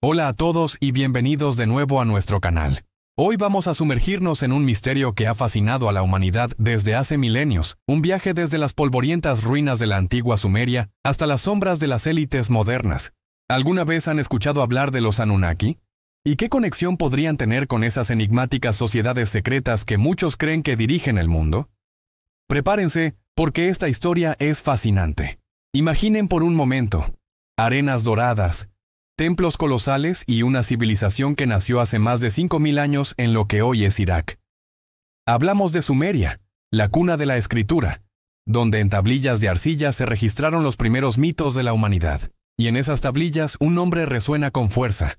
Hola a todos y bienvenidos de nuevo a nuestro canal. Hoy vamos a sumergirnos en un misterio que ha fascinado a la humanidad desde hace milenios, un viaje desde las polvorientas ruinas de la antigua Sumeria hasta las sombras de las élites modernas. ¿Alguna vez han escuchado hablar de los Anunnaki? ¿Y qué conexión podrían tener con esas enigmáticas sociedades secretas que muchos creen que dirigen el mundo? Prepárense, porque esta historia es fascinante. Imaginen por un momento, arenas doradas, templos colosales y una civilización que nació hace más de 5000 años en lo que hoy es Irak. Hablamos de Sumeria, la cuna de la escritura, donde en tablillas de arcilla se registraron los primeros mitos de la humanidad. Y en esas tablillas un nombre resuena con fuerza: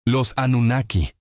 los Anunnaki.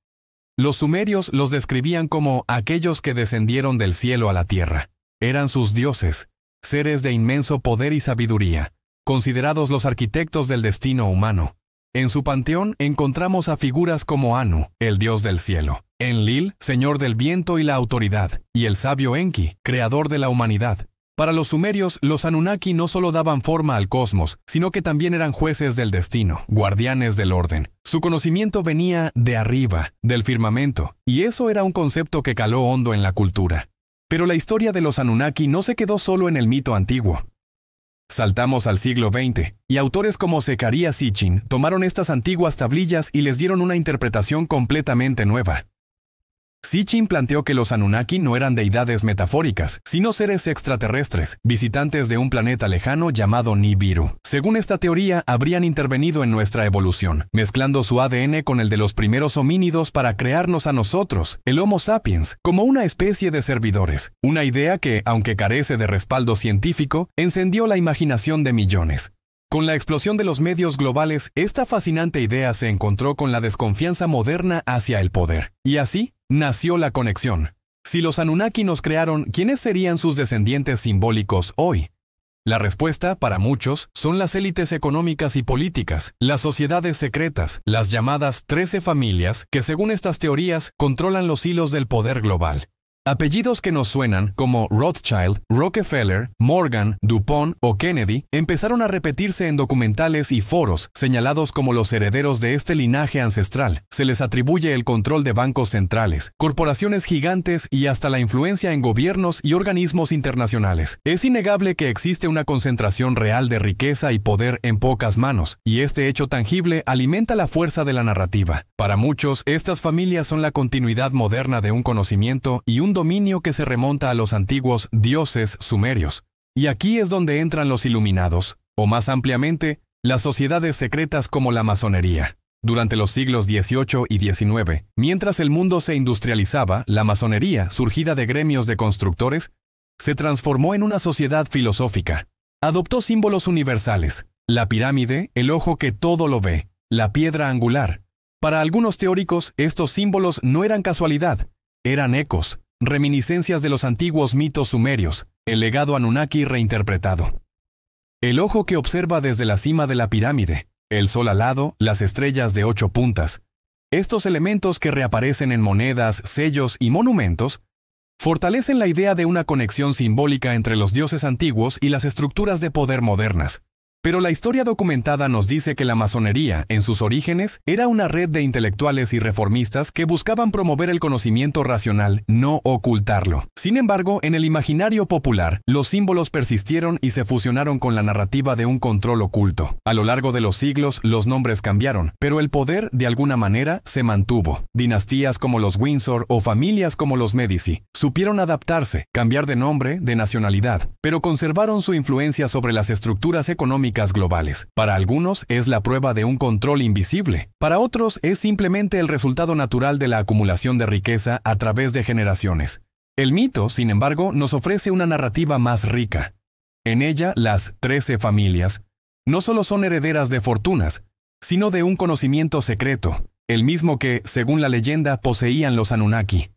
Los sumerios los describían como aquellos que descendieron del cielo a la tierra. Eran sus dioses, seres de inmenso poder y sabiduría, considerados los arquitectos del destino humano. En su panteón encontramos a figuras como Anu, el dios del cielo, Enlil, señor del viento y la autoridad, y el sabio Enki, creador de la humanidad. Para los sumerios, los Anunnaki no solo daban forma al cosmos, sino que también eran jueces del destino, guardianes del orden. Su conocimiento venía de arriba, del firmamento, y eso era un concepto que caló hondo en la cultura. Pero la historia de los Anunnaki no se quedó solo en el mito antiguo. Saltamos al siglo XX, y autores como Zecharia Sitchin tomaron estas antiguas tablillas y les dieron una interpretación completamente nueva. Sitchin planteó que los Anunnaki no eran deidades metafóricas, sino seres extraterrestres, visitantes de un planeta lejano llamado Nibiru. Según esta teoría, habrían intervenido en nuestra evolución, mezclando su ADN con el de los primeros homínidos para crearnos a nosotros, el Homo sapiens, como una especie de servidores. Una idea que, aunque carece de respaldo científico, encendió la imaginación de millones. Con la explosión de los medios globales, esta fascinante idea se encontró con la desconfianza moderna hacia el poder. Y así nació la conexión. Si los Anunnaki nos crearon, ¿quiénes serían sus descendientes simbólicos hoy? La respuesta, para muchos, son las élites económicas y políticas, las sociedades secretas, las llamadas 13 familias, que según estas teorías controlan los hilos del poder global. Apellidos que nos suenan, como Rothschild, Rockefeller, Morgan, DuPont o Kennedy, empezaron a repetirse en documentales y foros, señalados como los herederos de este linaje ancestral. Se les atribuye el control de bancos centrales, corporaciones gigantes y hasta la influencia en gobiernos y organismos internacionales. Es innegable que existe una concentración real de riqueza y poder en pocas manos, y este hecho tangible alimenta la fuerza de la narrativa. Para muchos, estas familias son la continuidad moderna de un conocimiento y un dominio que se remonta a los antiguos dioses sumerios. Y aquí es donde entran los iluminados, o más ampliamente, las sociedades secretas como la masonería. Durante los siglos XVIII y XIX, mientras el mundo se industrializaba, la masonería, surgida de gremios de constructores, se transformó en una sociedad filosófica. Adoptó símbolos universales: la pirámide, el ojo que todo lo ve, la piedra angular. Para algunos teóricos, estos símbolos no eran casualidad, eran ecos, reminiscencias de los antiguos mitos sumerios, el legado Anunnaki reinterpretado. El ojo que observa desde la cima de la pirámide, el sol alado, las estrellas de 8 puntas. Estos elementos que reaparecen en monedas, sellos y monumentos, fortalecen la idea de una conexión simbólica entre los dioses antiguos y las estructuras de poder modernas. Pero la historia documentada nos dice que la masonería, en sus orígenes, era una red de intelectuales y reformistas que buscaban promover el conocimiento racional, no ocultarlo. Sin embargo, en el imaginario popular, los símbolos persistieron y se fusionaron con la narrativa de un control oculto. A lo largo de los siglos, los nombres cambiaron, pero el poder, de alguna manera, se mantuvo. Dinastías como los Windsor o familias como los Medici supieron adaptarse, cambiar de nombre, de nacionalidad, pero conservaron su influencia sobre las estructuras económicas globales. Para algunos es la prueba de un control invisible. Para otros es simplemente el resultado natural de la acumulación de riqueza a través de generaciones. El mito, sin embargo, nos ofrece una narrativa más rica. En ella, las 13 familias no solo son herederas de fortunas, sino de un conocimiento secreto, el mismo que, según la leyenda, poseían los Anunnaki.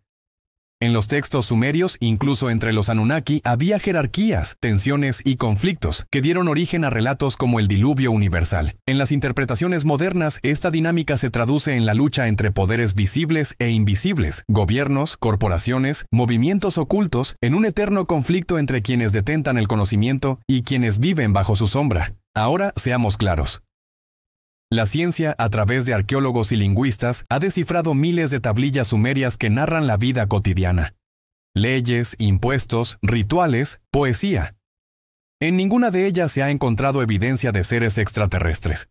En los textos sumerios, incluso entre los Anunnaki, había jerarquías, tensiones y conflictos que dieron origen a relatos como el diluvio universal. En las interpretaciones modernas, esta dinámica se traduce en la lucha entre poderes visibles e invisibles, gobiernos, corporaciones, movimientos ocultos, en un eterno conflicto entre quienes detentan el conocimiento y quienes viven bajo su sombra. Ahora seamos claros. La ciencia, a través de arqueólogos y lingüistas, ha descifrado miles de tablillas sumerias que narran la vida cotidiana. Leyes, impuestos, rituales, poesía. En ninguna de ellas se ha encontrado evidencia de seres extraterrestres.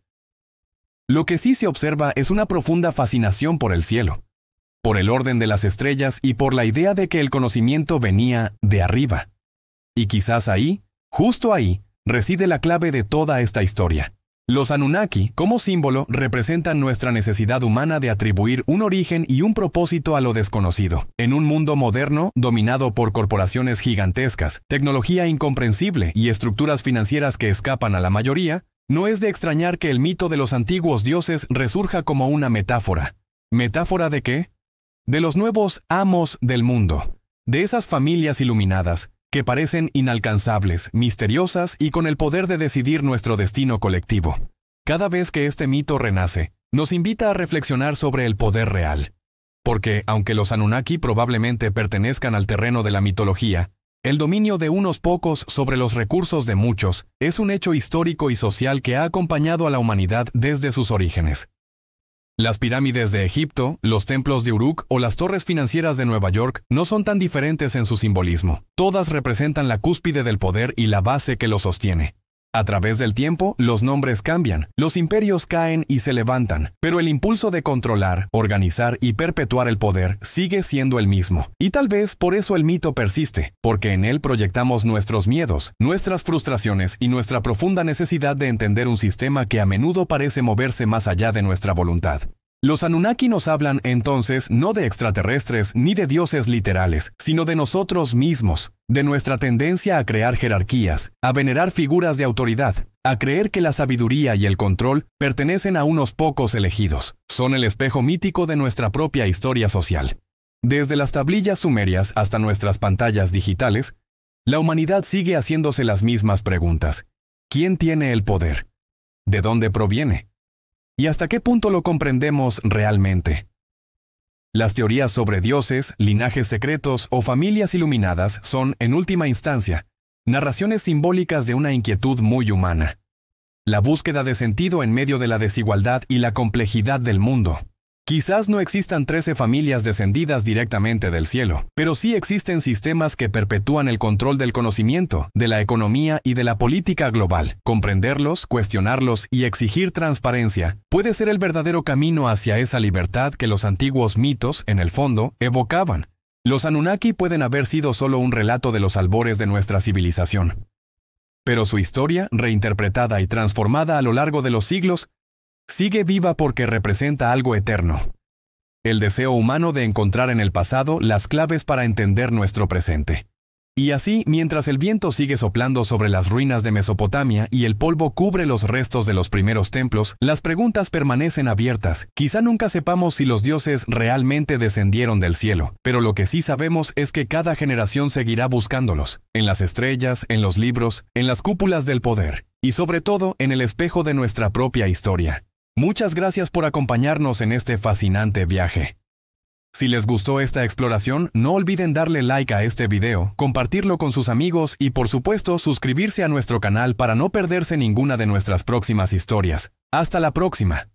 Lo que sí se observa es una profunda fascinación por el cielo, por el orden de las estrellas y por la idea de que el conocimiento venía de arriba. Y quizás ahí, justo ahí, reside la clave de toda esta historia. Los Anunnaki, como símbolo, representan nuestra necesidad humana de atribuir un origen y un propósito a lo desconocido. En un mundo moderno, dominado por corporaciones gigantescas, tecnología incomprensible y estructuras financieras que escapan a la mayoría, no es de extrañar que el mito de los antiguos dioses resurja como una metáfora. ¿Metáfora de qué? De los nuevos amos del mundo, de esas familias iluminadas, que parecen inalcanzables, misteriosas y con el poder de decidir nuestro destino colectivo. Cada vez que este mito renace, nos invita a reflexionar sobre el poder real. Porque, aunque los Anunnaki probablemente pertenezcan al terreno de la mitología, el dominio de unos pocos sobre los recursos de muchos es un hecho histórico y social que ha acompañado a la humanidad desde sus orígenes. Las pirámides de Egipto, los templos de Uruk o las torres financieras de Nueva York no son tan diferentes en su simbolismo. Todas representan la cúspide del poder y la base que lo sostiene. A través del tiempo, los nombres cambian, los imperios caen y se levantan, pero el impulso de controlar, organizar y perpetuar el poder sigue siendo el mismo. Y tal vez por eso el mito persiste, porque en él proyectamos nuestros miedos, nuestras frustraciones y nuestra profunda necesidad de entender un sistema que a menudo parece moverse más allá de nuestra voluntad. Los Anunnaki nos hablan entonces no de extraterrestres ni de dioses literales, sino de nosotros mismos, de nuestra tendencia a crear jerarquías, a venerar figuras de autoridad, a creer que la sabiduría y el control pertenecen a unos pocos elegidos. Son el espejo mítico de nuestra propia historia social. Desde las tablillas sumerias hasta nuestras pantallas digitales, la humanidad sigue haciéndose las mismas preguntas. ¿Quién tiene el poder? ¿De dónde proviene? ¿Y hasta qué punto lo comprendemos realmente? Las teorías sobre dioses, linajes secretos o familias iluminadas son, en última instancia, narraciones simbólicas de una inquietud muy humana. La búsqueda de sentido en medio de la desigualdad y la complejidad del mundo. Quizás no existan 13 familias descendidas directamente del cielo, pero sí existen sistemas que perpetúan el control del conocimiento, de la economía y de la política global. Comprenderlos, cuestionarlos y exigir transparencia puede ser el verdadero camino hacia esa libertad que los antiguos mitos, en el fondo, evocaban. Los Anunnaki pueden haber sido solo un relato de los albores de nuestra civilización. Pero su historia, reinterpretada y transformada a lo largo de los siglos, sigue viva porque representa algo eterno. El deseo humano de encontrar en el pasado las claves para entender nuestro presente. Y así, mientras el viento sigue soplando sobre las ruinas de Mesopotamia y el polvo cubre los restos de los primeros templos, las preguntas permanecen abiertas. Quizá nunca sepamos si los dioses realmente descendieron del cielo, pero lo que sí sabemos es que cada generación seguirá buscándolos, en las estrellas, en los libros, en las cúpulas del poder, y sobre todo en el espejo de nuestra propia historia. Muchas gracias por acompañarnos en este fascinante viaje. Si les gustó esta exploración, no olviden darle like a este video, compartirlo con sus amigos y por supuesto suscribirse a nuestro canal para no perderse ninguna de nuestras próximas historias. ¡Hasta la próxima!